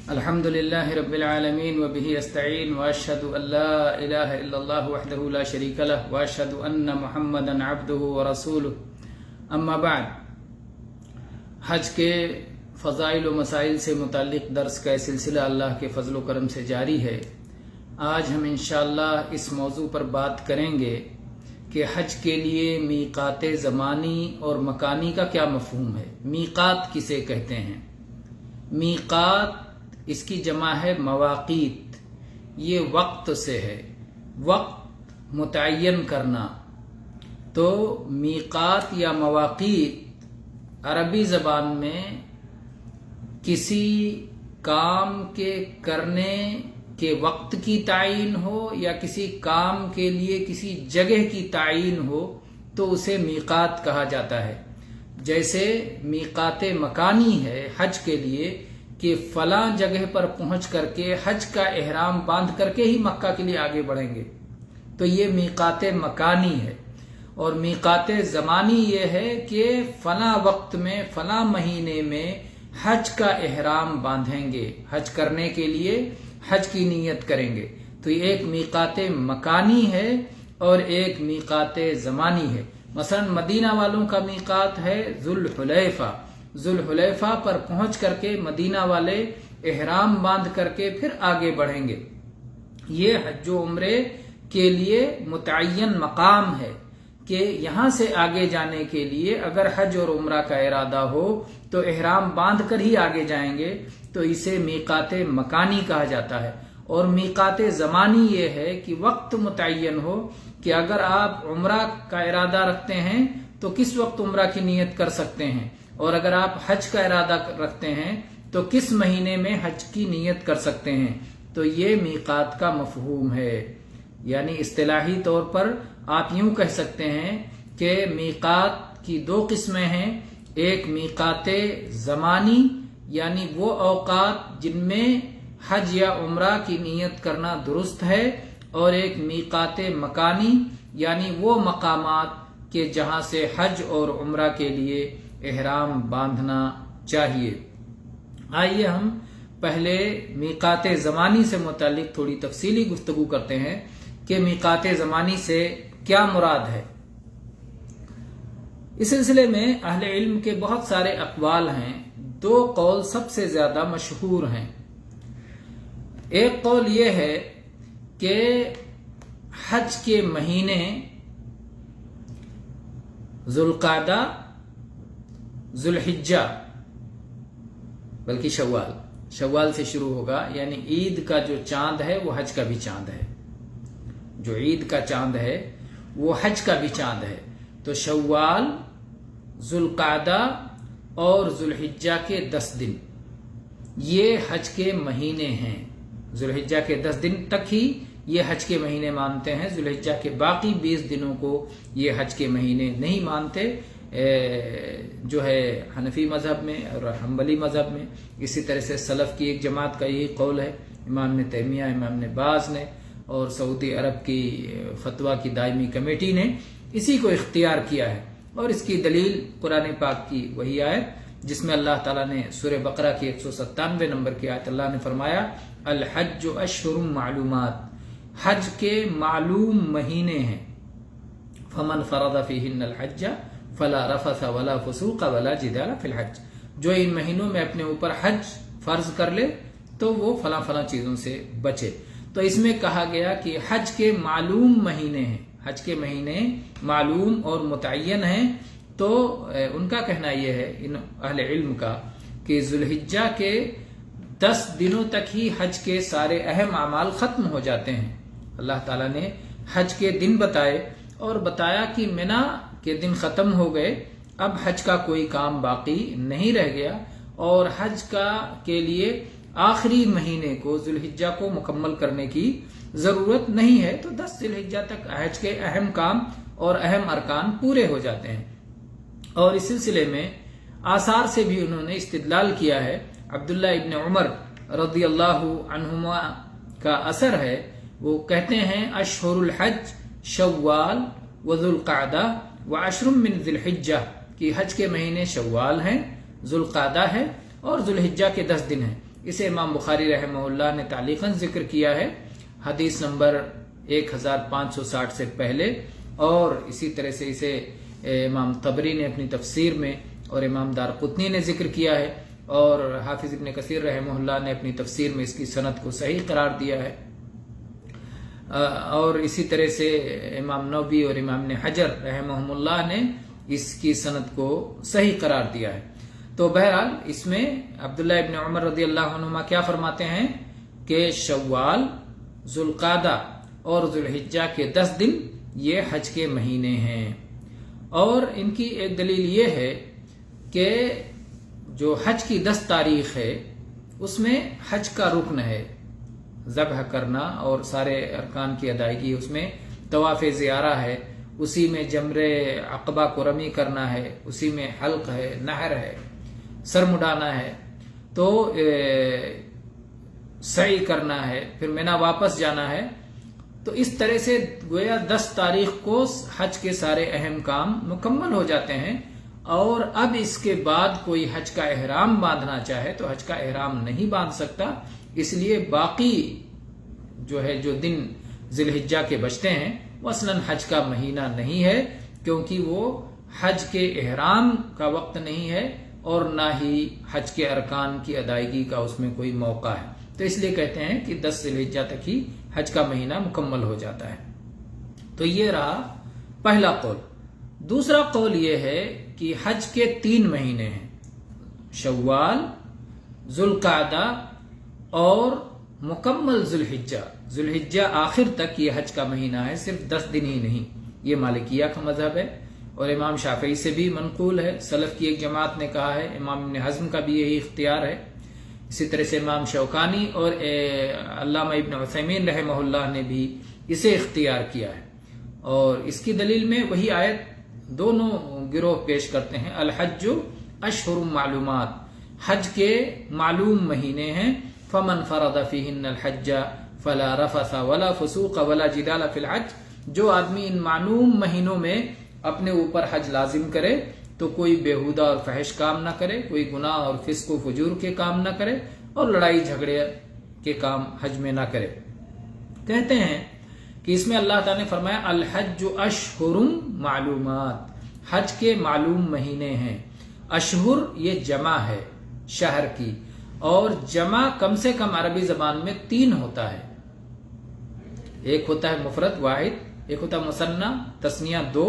الحمدللہ رب العالمین وبہ استعین واشہد ان لا الہ الا اللہ وحدہ لا شریک لہ واشہد ان محمدا عبدہ ورسولہ اما بعد۔ حج کے فضائل و مسائل سے متعلق درس کا سلسلہ اللہ کے فضل و کرم سے جاری ہے۔ آج ہم انشاءاللہ اس موضوع پر بات کریں گے کہ حج کے لیے میقات زمانی اور مکانی کا کیا مفہوم ہے۔ میقات کسے کہتے ہیں؟ میقات اس کی جمع ہے مواقیت، یہ وقت سے ہے، وقت متعین کرنا۔ تو میقات یا مواقیت عربی زبان میں کسی کام کے کرنے کے وقت کی تعین ہو یا کسی کام کے لیے کسی جگہ کی تعین ہو تو اسے میقات کہا جاتا ہے۔ جیسے میقات مکانی ہے حج کے لیے کہ فلاں جگہ پر پہنچ کر کے حج کا احرام باندھ کر کے ہی مکہ کے لیے آگے بڑھیں گے، تو یہ میقات مکانی ہے۔ اور میقات زمانی یہ ہے کہ فلاں وقت میں فلاں مہینے میں حج کا احرام باندھیں گے، حج کرنے کے لیے حج کی نیت کریں گے۔ تو یہ ایک میقات مکانی ہے اور ایک میقات زمانی ہے۔ مثلا مدینہ والوں کا میقات ہے ذوالحلیفہ۔ ذوالحلیفہ پر پہنچ کر کے مدینہ والے احرام باندھ کر کے پھر آگے بڑھیں گے۔ یہ حج و عمرے کے لیے متعین مقام ہے کہ یہاں سے آگے جانے کے لیے اگر حج اور عمرہ کا ارادہ ہو تو احرام باندھ کر ہی آگے جائیں گے، تو اسے میقات مکانی کہا جاتا ہے۔ اور میقات زمانی یہ ہے کہ وقت متعین ہو کہ اگر آپ عمرہ کا ارادہ رکھتے ہیں تو کس وقت عمرہ کی نیت کر سکتے ہیں، اور اگر آپ حج کا ارادہ رکھتے ہیں تو کس مہینے میں حج کی نیت کر سکتے ہیں۔ تو یہ میقات کا مفہوم ہے۔ یعنی اصطلاحی طور پر آپ یوں کہہ سکتے ہیں کہ میقات کی دو قسمیں ہیں، ایک میقات زمانی یعنی وہ اوقات جن میں حج یا عمرہ کی نیت کرنا درست ہے، اور ایک میقات مکانی یعنی وہ مقامات کہ جہاں سے حج اور عمرہ کے لیے احرام باندھنا چاہیے۔ آئیے ہم پہلے میقات زمانی سے متعلق تھوڑی تفصیلی گفتگو کرتے ہیں کہ میقات زمانی سے کیا مراد ہے۔ اس سلسلے میں اہل علم کے بہت سارے اقوال ہیں، دو قول سب سے زیادہ مشہور ہیں۔ ایک قول یہ ہے کہ حج کے مہینے ذوالقعدہ، ذوالحجہ، بلکہ شوال سے شروع ہوگا، یعنی عید کا جو چاند ہے وہ حج کا بھی چاند ہے، جو عید کا چاند ہے وہ حج کا بھی چاند ہے۔ تو شوال، ذوالقعدہ اور ذوالحجہ کے 10 دن یہ حج کے مہینے ہیں۔ ذوالحجہ کے 10 دن تک ہی یہ حج کے مہینے مانتے ہیں، ذوالحجہ کے باقی 20 دنوں کو یہ حج کے مہینے نہیں مانتے، جو ہے حنفی مذہب میں اور حنبلی مذہب میں۔ اسی طرح سے سلف کی ایک جماعت کا یہی قول ہے، امام نے تیمیہ، امام نے باز نے اور سعودی عرب کی فتویٰ کی دائمی کمیٹی نے اسی کو اختیار کیا ہے۔ اور اس کی دلیل قرآن پاک کی وہی آیت جس میں اللہ تعالیٰ نے سورہ بقرہ کی 197 نمبر کی آیت اللہ نے فرمایا الحج اشہر معلومات، حج کے معلوم مہینے ہیں۔ فمن فرض فیہن الحج فلا رفث ولا فسوق ولا جدال فی الحج، جو ان مہینوں میں اپنے اوپر حج فرض کر لے تو وہ فلاں فلاں چیزوں سے بچے۔ تو اس میں کہا گیا کہ حج کے معلوم مہینے ہیں، حج کے مہینے معلوم اور متعین ہیں۔ تو ان کا کہنا یہ ہے، ان اہل علم کا، کہ ذوالحجہ کے 10 دنوں تک ہی حج کے سارے اہم اعمال ختم ہو جاتے ہیں۔ اللہ تعالیٰ نے حج کے دن بتائے اور بتایا کہ منا کے دن ختم ہو گئے، اب حج کا کوئی کام باقی نہیں رہ گیا، اور حج کے لیے آخری مہینے کو ذوالحجہ کو مکمل کرنے کی ضرورت نہیں ہے۔ تو 10 ذوالحجہ تک حج کے اہم کام اور اہم ارکان پورے ہو جاتے ہیں۔ اور اس سلسلے میں آثار سے بھی انہوں نے استدلال کیا ہے۔ عبداللہ ابن عمر رضی اللہ عنہما کا اثر ہے، وہ کہتے ہیں اشہر الحج شوال وذوالقعدہ وعشر من ذی الحجہ، کہ حج کے مہینے شوال ہیں، ذوالقعدہ ہے اور ذوالحجہ کے 10 دن ہیں۔ اسے امام بخاری رحمہ اللہ نے تعلیقاً ذکر کیا ہے حدیث نمبر 1560 سے پہلے، اور اسی طرح سے اسے امام طبری نے اپنی تفسیر میں اور امام دارقطنی نے ذکر کیا ہے، اور حافظ ابن کثیر رحمہ اللہ نے اپنی تفسیر میں اس کی سند کو صحیح قرار دیا ہے، اور اسی طرح سے امام نووی اور امام ابن حجر رحمہم اللہ نے اس کی سند کو صحیح قرار دیا ہے۔ تو بہرحال اس میں عبداللہ ابن عمر رضی اللہ عنہما کیا فرماتے ہیں کہ شوال، ذوالقعدہ اور ذوالحجہ کے 10 دن یہ حج کے مہینے ہیں، اور ان کی ایک دلیل یہ ہے کہ جو حج کی 10 تاریخ ہے اس میں حج کا رکن ہے ذبح کرنا اور سارے ارکان کی ادائیگی، اس میں طواف زیارہ ہے، اسی میں جمر عقبہ کو رمی کرنا ہے، اسی میں حلق ہے، نحر ہے، سر مڈانا ہے، تو سعی کرنا ہے، پھر مینا واپس جانا ہے۔ تو اس طرح سے گویا 10 تاریخ کو حج کے سارے اہم کام مکمل ہو جاتے ہیں، اور اب اس کے بعد کوئی حج کا احرام باندھنا چاہے تو حج کا احرام نہیں باندھ سکتا، اس لیے باقی جو دن ذی الحجہ کے بچتے ہیں وہ اصلاً حج کا مہینہ نہیں ہے، کیونکہ وہ حج کے احرام کا وقت نہیں ہے اور نہ ہی حج کے ارکان کی ادائیگی کا اس میں کوئی موقع ہے، تو اس لیے کہتے ہیں کہ 10 ذی الحجہ تک ہی حج کا مہینہ مکمل ہو جاتا ہے۔ تو یہ رہا پہلا قول۔ دوسرا قول یہ ہے کہ حج کے 3 مہینے ہیں، شوال، ذوالقعدہ اور مکمل ذوالحجہ۔ ذوالحجہ آخر تک یہ حج کا مہینہ ہے، صرف 10 دن ہی نہیں۔ یہ مالکیہ کا مذہب ہے اور امام شافعی سے بھی منقول ہے، سلف کی ایک جماعت نے کہا ہے، امام ابن حزم کا بھی یہی اختیار ہے، اسی طرح سے امام شوکانی اور علامہ ابن عثیمین رحمہ اللہ نے بھی اسے اختیار کیا ہے، اور اس کی دلیل میں وہی آیت دونوں گروہ پیش کرتے ہیں، الحج اشہر معلومات، حج کے معلوم مہینے ہیں، فمن فرض فیہن الحج فلا رفث ولا فسوق ولا جدال فی الحج، جو آدمی ان معلوم مہینوں میں اپنے اوپر حج لازم کرے تو کوئی بیہودہ اور فحش کام نہ کرے، کوئی گناہ اور فسق و فجور کے کام نہ کرے، اور لڑائی جھگڑے کے کام حج میں نہ کرے۔ کہتے ہیں کہ اس میں اللہ تعالیٰ نے فرمایا الحج اشہر معلومات، حج کے معلوم مہینے ہیں۔ اشہر یہ جمع ہے شہر کی، اور جمع کم سے کم عربی زبان میں 3 ہوتا ہے، ایک ہوتا ہے مفرد واحد، ایک ہوتا ہے مثنی تثنیہ 2،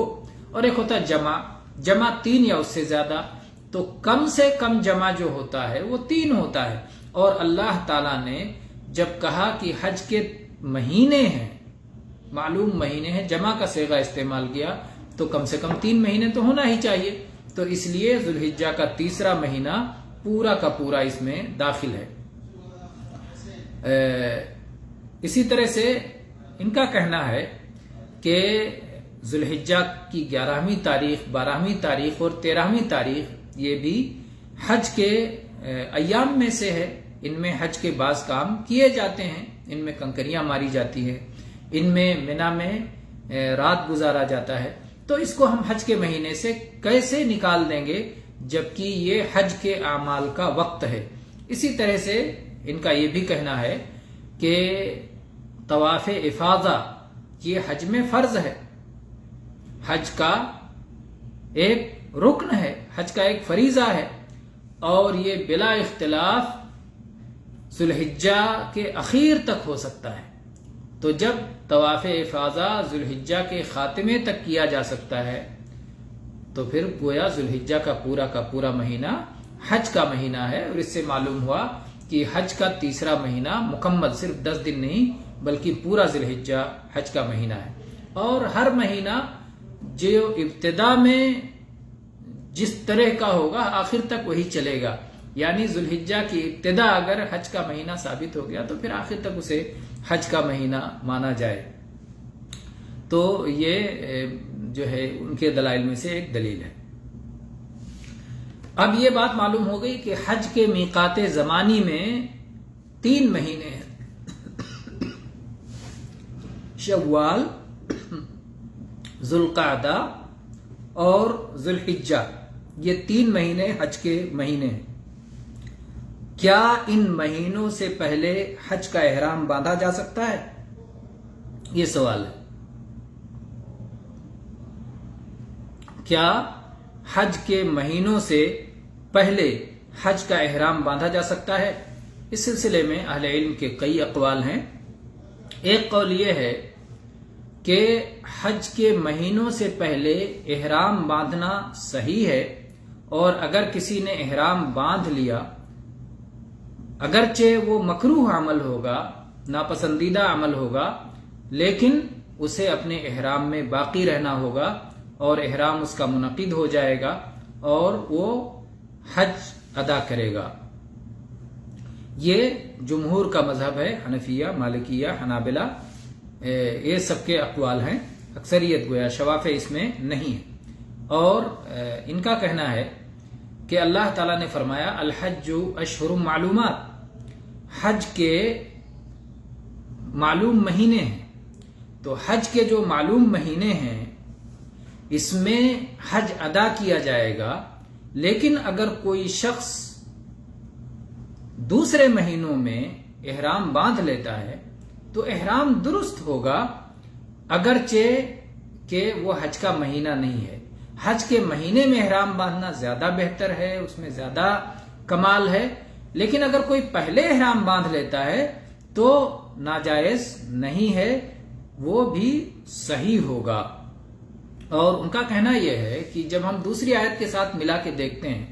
اور ایک ہوتا ہے جمع 3 یا اس سے زیادہ۔ تو کم سے کم جمع جو ہوتا ہے وہ 3 ہوتا ہے، اور اللہ تعالیٰ نے جب کہا کہ حج کے مہینے ہیں، معلوم مہینے ہیں، جمع کا صیغہ استعمال کیا، تو کم سے کم 3 مہینے تو ہونا ہی چاہیے، تو اس لیے ذوالحجہ کا 3را مہینہ پورا کا پورا اس میں داخل ہے۔ اسی طرح سے ان کا کہنا ہے کہ ذوالحجہ کی 11ویں تاریخ، 12ویں تاریخ اور 13ویں تاریخ یہ بھی حج کے ایام میں سے ہے، ان میں حج کے بعض کام کیے جاتے ہیں، ان میں کنکریاں ماری جاتی ہے، ان میں منا میں رات گزارا جاتا ہے، تو اس کو ہم حج کے مہینے سے کیسے نکال دیں گے جبکہ یہ حج کے اعمال کا وقت ہے۔ اسی طرح سے ان کا یہ بھی کہنا ہے کہ طواف افاضہ یہ حج میں فرض ہے، حج کا ایک رکن ہے، حج کا ایک فریضہ ہے، اور یہ بلا اختلاف ذوالحجہ کے اخیر تک ہو سکتا ہے۔ تو جب طواف افاضہ ذوالحجہ کے خاتمے تک کیا جا سکتا ہے تو پھر گویا ذوالحجہ کا پورا مہینہ حج کا مہینہ ہے، اور اس سے معلوم ہوا کہ حج کا 3را مہینہ مکمل، صرف 10 دن نہیں بلکہ پورا ذوالحجہ حج کا مہینہ ہے، اور ہر مہینہ جو ابتدا میں جس طرح کا ہوگا آخر تک وہی چلے گا، یعنی ذوالحجہ کی ابتدا اگر حج کا مہینہ ثابت ہو گیا تو پھر آخر تک اسے حج کا مہینہ مانا جائے۔ تو یہ جو ہے ان کے دلائل میں سے ایک دلیل ہے۔ اب یہ بات معلوم ہو گئی کہ حج کے میقات زمانی میں 3 مہینے ہیں، شوال، ذوالقعدہ اور ذوالحجہ، یہ 3 مہینے حج کے مہینے ہیں۔ کیا ان مہینوں سے پہلے حج کا احرام باندھا جا سکتا ہے؟ یہ سوال ہے. کیا حج کے مہینوں سے پہلے حج کا احرام باندھا جا سکتا ہے؟ اس سلسلے میں اہل علم کے کئی اقوال ہیں. ایک قول یہ ہے کہ حج کے مہینوں سے پہلے احرام باندھنا صحیح ہے، اور اگر کسی نے احرام باندھ لیا، اگرچہ وہ مکروہ عمل ہوگا، ناپسندیدہ عمل ہوگا، لیکن اسے اپنے احرام میں باقی رہنا ہوگا اور احرام اس کا منعقد ہو جائے گا اور وہ حج ادا کرے گا. یہ جمہور کا مذہب ہے، حنفیہ، مالکیہ، حنابلہ، یہ سب کے اقوال ہیں. اکثریت گویا شوافع اس میں نہیں ہے. اور ان کا کہنا ہے کہ اللہ تعالیٰ نے فرمایا الحج اشہر معلومات، حج کے معلوم مہینے ہیں. تو حج کے جو معلوم مہینے ہیں اس میں حج ادا کیا جائے گا. لیکن اگر کوئی شخص دوسرے مہینوں میں احرام باندھ لیتا ہے تو احرام درست ہوگا، اگرچہ کہ وہ حج کا مہینہ نہیں ہے. حج کے مہینے میں احرام باندھنا زیادہ بہتر ہے، اس میں زیادہ کمال ہے. لیکن اگر کوئی پہلے احرام باندھ لیتا ہے تو ناجائز نہیں ہے، وہ بھی صحیح ہوگا. اور ان کا کہنا یہ ہے کہ جب ہم دوسری آیت کے ساتھ ملا کے دیکھتے ہیں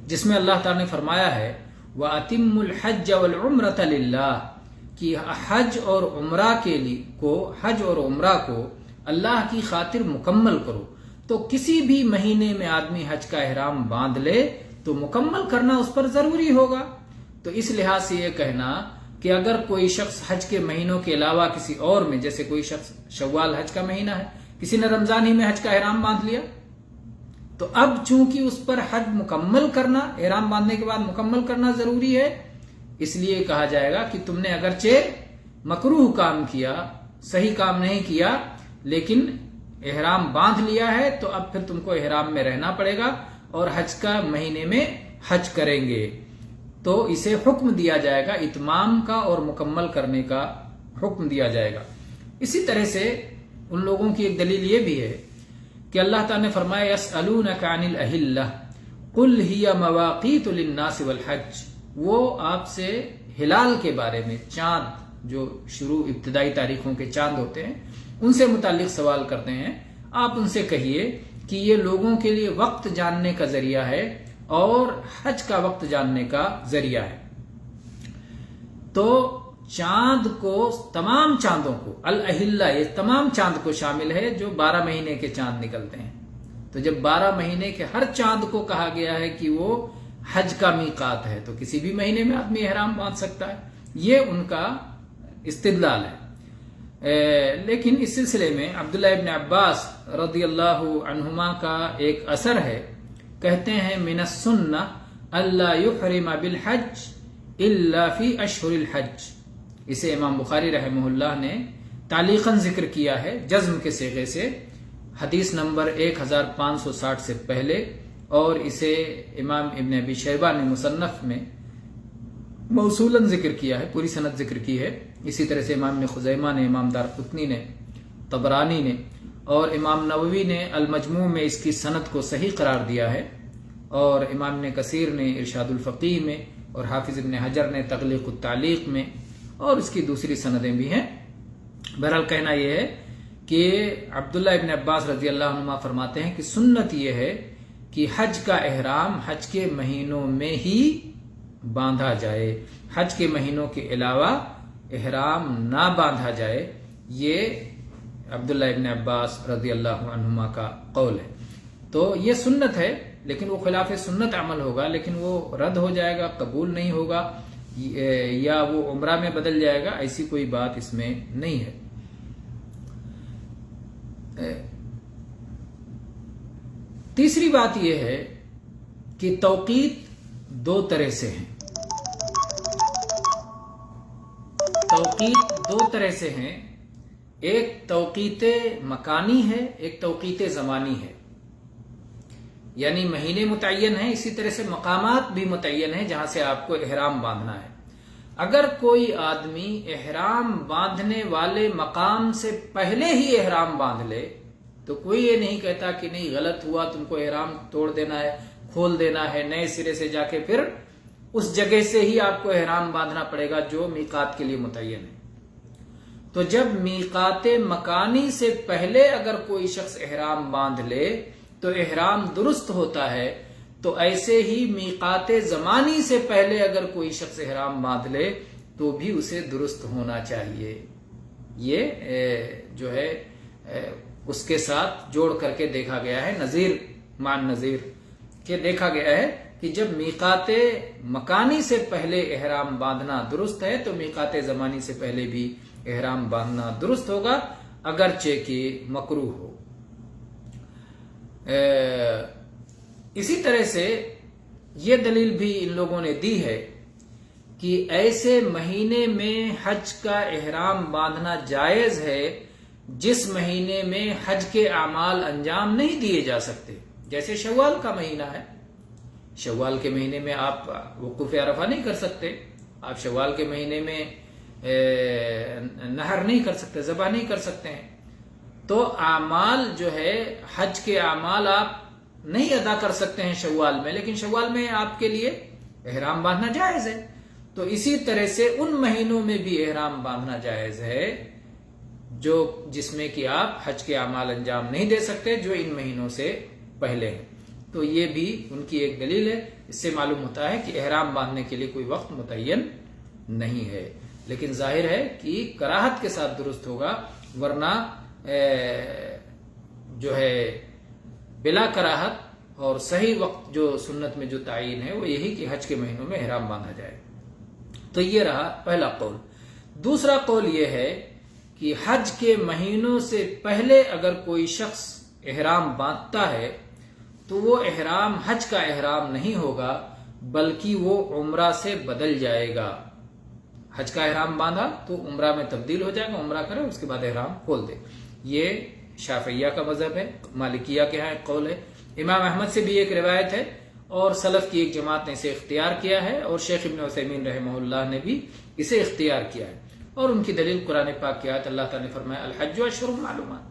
جس میں اللہ تعالیٰ نے فرمایا ہے وَأَتِمُّ الْحَجَّ وَالْعُمْرَةَ لِلَّهِ، کہ حج اور عمرہ کو اللہ کی خاطر مکمل کرو. تو کسی بھی مہینے میں آدمی حج کا احرام باندھ لے تو مکمل کرنا اس پر ضروری ہوگا. تو اس لحاظ سے یہ کہنا کہ اگر کوئی شخص حج کے مہینوں کے علاوہ کسی اور میں، جیسے کوئی شخص شوال حج کا مہینہ ہے، کسی نے رمضان ہی میں حج کا احرام باندھ لیا، تو اب چونکہ اس پر حج مکمل کرنا، احرام باندھنے کے بعد مکمل کرنا ضروری ہے، اس لیے کہا جائے گا کہ تم نے اگرچہ مکروہ کام کیا، صحیح کام نہیں کیا، لیکن احرام باندھ لیا ہے، تو اب پھر تم کو احرام میں رہنا پڑے گا اور حج کا مہینے میں حج کریں گے. تو اسے حکم دیا جائے گا، اتمام کا اور مکمل کرنے کا حکم دیا جائے گا. اسی طرح سے ان لوگوں کی ایک دلیل یہ بھی ہے کہ اللہ تعالیٰ نے فرمایا یسألونک عن الأہلہ قل ہی مواقیت للناس والحج، وہ آپ سے ہلال کے بارے میں، چاند جو شروع ابتدائی تاریخوں کے چاند ہوتے ہیں ان سے متعلق سوال کرتے ہیں. آپ ان سے کہیے کہ یہ لوگوں کے لیے وقت جاننے کا ذریعہ ہے اور حج کا وقت جاننے کا ذریعہ ہے. تو چاند کو، تمام چاندوں کو، الاہلہ یہ تمام چاند کو شامل ہے جو 12 مہینے کے چاند نکلتے ہیں. تو جب 12 مہینے کے ہر چاند کو کہا گیا ہے کہ وہ حج کا میقات ہے، تو کسی بھی مہینے میں آدمی احرام باندھ سکتا ہے. یہ ان کا استدلال ہے. لیکن اس سلسلے میں عبداللہ ابن عباس رضی اللہ عنہما کا ایک اثر ہے. کہتے ہیں من السنہ الا یحرم بالحج الا فی اشہر الحج. اسے امام بخاری رحمہ اللہ نے تعلیقاً ذکر کیا ہے جزم کے صیغے سے، حدیث نمبر 1560 سے پہلے، اور اسے امام ابن ابی شیبہ نے مصنف میں موصولاً ذکر کیا ہے، پوری سند ذکر کی ہے. اسی طرح سے امام ابن خزیمہ نے، امام دارقطنی نے، طبرانی نے اور امام نووی نے المجموع میں اس کی سند کو صحیح قرار دیا ہے، اور امام ابن کثیر نے ارشاد الفقیہ میں، اور حافظ ابن حجر نے تغلیق التعلیق میں، اور اس کی دوسری سندیں بھی ہیں. بہرحال کہنا یہ ہے کہ عبداللہ ابن عباس رضی اللہ عنہما فرماتے ہیں کہ سنت یہ ہے کہ حج کا احرام حج کے مہینوں میں ہی باندھا جائے، حج کے مہینوں کے علاوہ احرام نہ باندھا جائے. یہ عبداللہ ابن عباس رضی اللہ عنہما کا قول ہے. تو یہ سنت ہے، لیکن وہ خلاف سنت عمل ہوگا، لیکن وہ رد ہو جائے گا، قبول نہیں ہوگا، یا وہ عمرہ میں بدل جائے گا، ایسی کوئی بات اس میں نہیں ہے. تیسری بات یہ ہے کہ توقیت 2 طرح سے ہیں. توقیت 2 طرح سے ہیں، ایک توقیت مکانی ہے، ایک توقیت زمانی ہے. یعنی مہینے متعین ہیں، اسی طرح سے مقامات بھی متعین ہیں جہاں سے آپ کو احرام باندھنا ہے۔ اگر کوئی آدمی احرام باندھنے والے مقام سے پہلے ہی احرام باندھ لے تو کوئی یہ نہیں کہتا کہ نہیں غلط ہوا، تم کو احرام توڑ دینا ہے، کھول دینا ہے، نئے سرے سے جا کے پھر اس جگہ سے ہی آپ کو احرام باندھنا پڑے گا جو میقات کے لیے متعین ہے۔ تو جب میقات مکانی سے پہلے اگر کوئی شخص احرام باندھ لے تو احرام درست ہوتا ہے، تو ایسے ہی میقات زمانی سے پہلے اگر کوئی شخص احرام باندھ لے تو بھی اسے درست ہونا چاہیے۔ یہ جو ہے اس کے ساتھ جوڑ کر کے دیکھا گیا ہے، نظیر مان نظیر کہ دیکھا گیا ہے کہ جب میقات مکانی سے پہلے احرام باندھنا درست ہے تو میقات زمانی سے پہلے بھی احرام باندھنا درست ہوگا، اگرچہ کہ مکروہ ہو۔ اسی طرح سے یہ دلیل بھی ان لوگوں نے دی ہے کہ ایسے مہینے میں حج کا احرام باندھنا جائز ہے جس مہینے میں حج کے اعمال انجام نہیں دیے جا سکتے، جیسے شوال کا مہینہ ہے۔ شوال کے مہینے میں آپ وقوف عرفہ نہیں کر سکتے، آپ شوال کے مہینے میں نحر نہیں کر سکتے، ذبح نہیں کر سکتے ہیں، تو اعمال جو ہے حج کے اعمال آپ نہیں ادا کر سکتے ہیں شوال میں، لیکن شوال میں آپ کے لیے احرام باندھنا جائز ہے۔ تو اسی طرح سے ان مہینوں میں بھی احرام باندھنا جائز ہے جس میں کہ آپ حج کے اعمال انجام نہیں دے سکتے، جو ان مہینوں سے پہلے ہیں۔ تو یہ بھی ان کی ایک دلیل ہے، اس سے معلوم ہوتا ہے کہ احرام باندھنے کے لیے کوئی وقت متعین نہیں ہے، لیکن ظاہر ہے کہ کراہت کے ساتھ درست ہوگا، ورنہ جو ہے بلا کراہت اور صحیح وقت جو سنت میں جو تعین ہے وہ یہی کہ حج کے مہینوں میں احرام باندھا جائے۔ تو یہ رہا پہلا قول۔ دوسرا قول یہ ہے کہ حج کے مہینوں سے پہلے اگر کوئی شخص احرام باندھتا ہے تو وہ احرام حج کا احرام نہیں ہوگا، بلکہ وہ عمرہ سے بدل جائے گا۔ حج کا احرام باندھا تو عمرہ میں تبدیل ہو جائے گا، عمرہ کرے اس کے بعد احرام کھول دے۔ یہ شافعیہ کا مذہب ہے، مالکیہ کے ہاں ایک قول ہے، امام احمد سے بھی ایک روایت ہے، اور سلف کی ایک جماعت نے اسے اختیار کیا ہے، اور شیخ ابن عثیمین رحمہ اللہ نے بھی اسے اختیار کیا ہے۔ اور ان کی دلیل قرآن پاک کی آیت، اللہ تعالیٰ نے فرمایا الحج اشہر معلومات،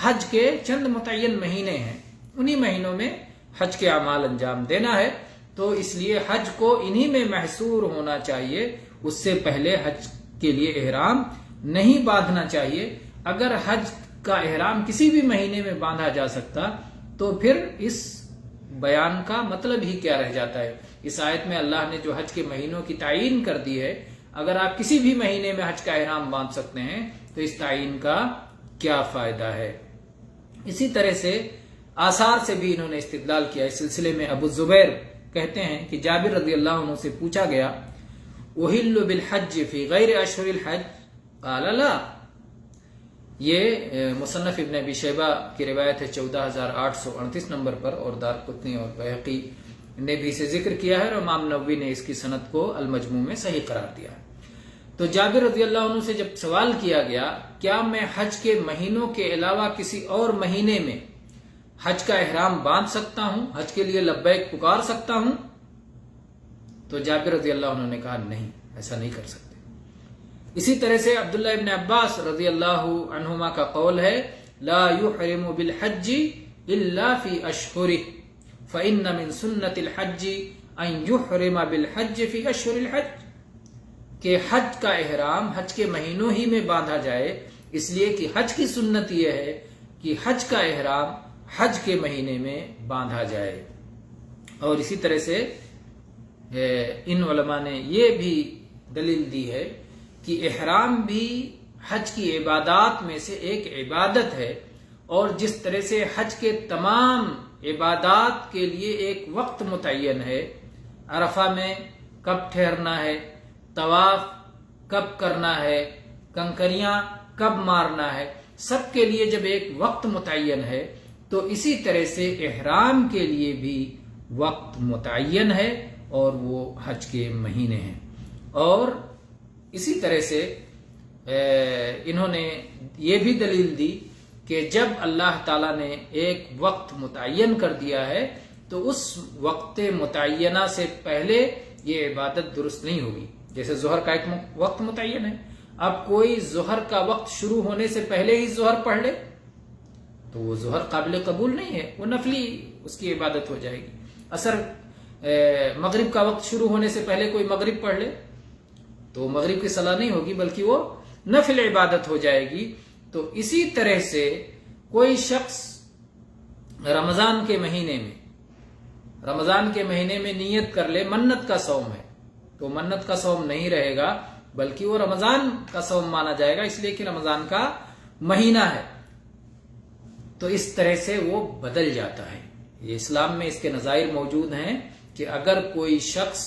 حج کے چند متعین مہینے ہیں، انہی مہینوں میں حج کے اعمال انجام دینا ہے، تو اس لیے حج کو انہی میں محصور ہونا چاہیے، اس سے پہلے حج کے لیے احرام نہیں باندھنا چاہیے۔ اگر حج کا احرام کسی بھی مہینے میں باندھا جا سکتا تو پھر اس بیان کا مطلب ہی کیا رہ جاتا ہے؟ اس آیت میں اللہ نے جو حج کے مہینوں کی تعین کر دی ہے، اگر آپ کسی بھی مہینے میں حج کا احرام باندھ سکتے ہیں تو اس تعین کا کیا فائدہ ہے؟ اسی طرح سے آثار سے بھی انہوں نے استدلال کیا۔ اس سلسلے میں ابو زبیر کہتے ہیں کہ جابر رضی اللہ عنہ سے پوچھا گیا احل بالحج فی غیر اشہر الحج قال لا، یہ مصنف ابن ابی شیبہ کی روایت ہے 14838 نمبر پر، اور دارقطنی اور بہقی نے بھی اسے ذکر کیا ہے، اور امام نووی نے اس کی سند کو المجموع میں صحیح قرار دیا ہے۔ تو جابر رضی اللہ عنہ سے جب سوال کیا گیا کیا میں حج کے مہینوں کے علاوہ کسی اور مہینے میں حج کا احرام باندھ سکتا ہوں، حج کے لیے لبیک پکار سکتا ہوں، تو جابر رضی اللہ عنہ نے کہا نہیں، ایسا نہیں کر سکتے۔ اسی طرح سے عبداللہ ابن عباس رضی اللہ عنہما کا قول ہے لا يحرم بالحج الا فی اشہرہ فإن من سنت الحج ان يحرم بالحج فی اشہر الحج، کہ حج کا احرام حج کے مہینوں ہی میں باندھا جائے، اس لیے کہ حج کی سنت یہ ہے کہ حج کا احرام حج کے مہینے میں باندھا جائے۔ اور اسی طرح سے ان علماء نے یہ بھی دلیل دی ہے کہ احرام بھی حج کی عبادات میں سے ایک عبادت ہے، اور جس طرح سے حج کے تمام عبادات کے لیے ایک وقت متعین ہے، عرفہ میں کب ٹھہرنا ہے، طواف کب کرنا ہے، کنکریاں کب مارنا ہے، سب کے لیے جب ایک وقت متعین ہے تو اسی طرح سے احرام کے لیے بھی وقت متعین ہے، اور وہ حج کے مہینے ہیں۔ اور اسی طرح سے انہوں نے یہ بھی دلیل دی کہ جب اللہ تعالیٰ نے ایک وقت متعین کر دیا ہے تو اس وقت متعینہ سے پہلے یہ عبادت درست نہیں ہوگی. جیسے ظہر کا ایک وقت متعین ہے، اب کوئی ظہر کا وقت شروع ہونے سے پہلے ہی ظہر پڑھ لے تو وہ ظہر قابل قبول نہیں ہے، وہ نفلی اس کی عبادت ہو جائے گی. مغرب کا وقت شروع ہونے سے پہلے کوئی مغرب پڑھ لے تو مغرب کی صلاح نہیں ہوگی بلکہ وہ نفل عبادت ہو جائے گی. تو اسی طرح سے کوئی شخص رمضان کے مہینے میں نیت کر لے منت کا صوم ہے تو منت کا صوم نہیں رہے گا بلکہ وہ رمضان کا صوم مانا جائے گا، اس لیے کہ رمضان کا مہینہ ہے. تو اس طرح سے وہ بدل جاتا ہے. یہ اسلام میں اس کے نظائر موجود ہیں کہ اگر کوئی شخص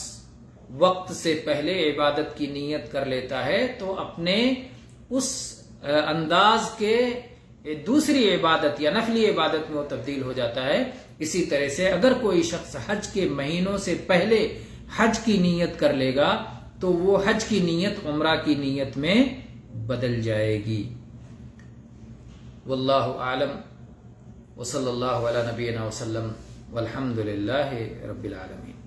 وقت سے پہلے عبادت کی نیت کر لیتا ہے تو اپنے اس انداز کے دوسری عبادت یا نفلی عبادت میں وہ تبدیل ہو جاتا ہے. اسی طرح سے اگر کوئی شخص حج کے مہینوں سے پہلے حج کی نیت کر لے گا تو وہ حج کی نیت عمرہ کی نیت میں بدل جائے گی. واللہ اعلم وصلی اللہ علی نبینا وسلم والحمد للہ رب العالمین.